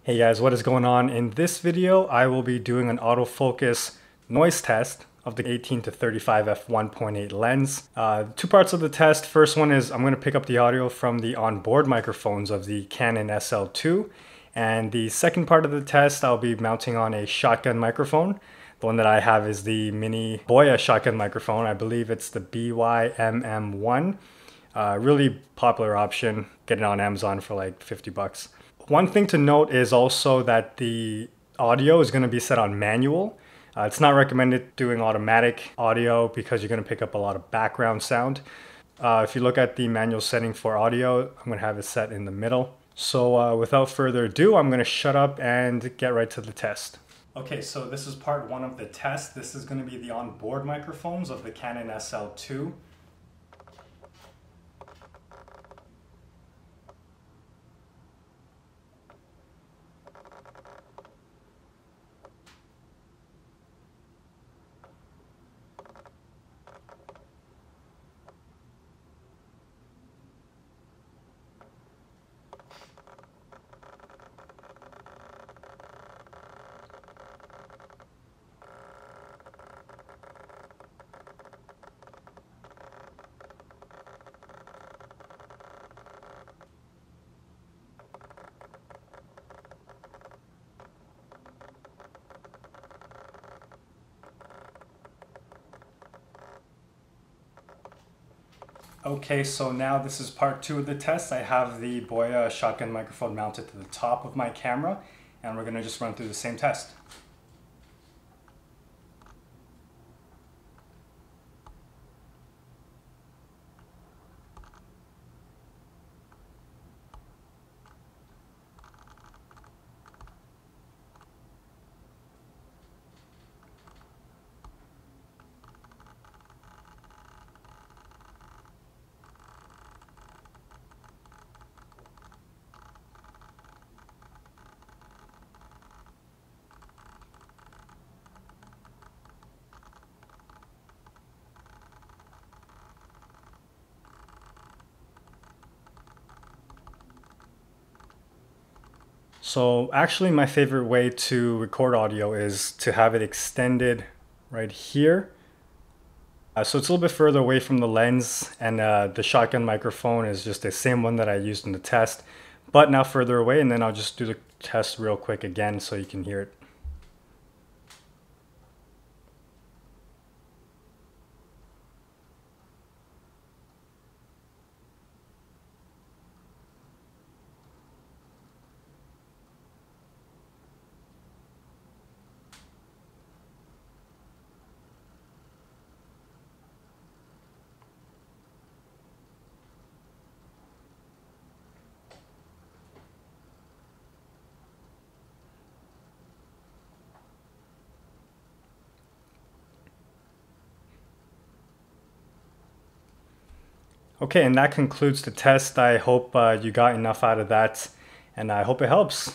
Hey guys, what is going on? In this video, I will be doing an autofocus noise test of the 18 to 35 f1.8 lens. Two parts of the test. First one is I'm going to pick up the audio from the onboard microphones of the Canon SL2. And the second part of the test, I'll be mounting on a shotgun microphone. The one that I have is the mini BOYA shotgun microphone. I believe it's the BYMM1. Really popular option. Get it on Amazon for like 50 bucks. One thing to note is also that the audio is going to be set on manual. It's not recommended doing automatic audio because you're going to pick up a lot of background sound. If you look at the manual setting for audio, I'm going to have it set in the middle. So without further ado, I'm going to shut up and get right to the test. Okay, so this is part one of the test. This is going to be the onboard microphones of the Canon SL2. Okay, so now this is part two of the test. I have the BOYA shotgun microphone mounted to the top of my camera, and we're going to just run through the same test. So actually my favorite way to record audio is to have it extended right here. So it's a little bit further away from the lens, and the shotgun microphone is just the same one that I used in the test, but now further away, and then I'll just do the test real quick again so you can hear it. Okay, and that concludes the test. I hope you got enough out of that, and I hope it helps.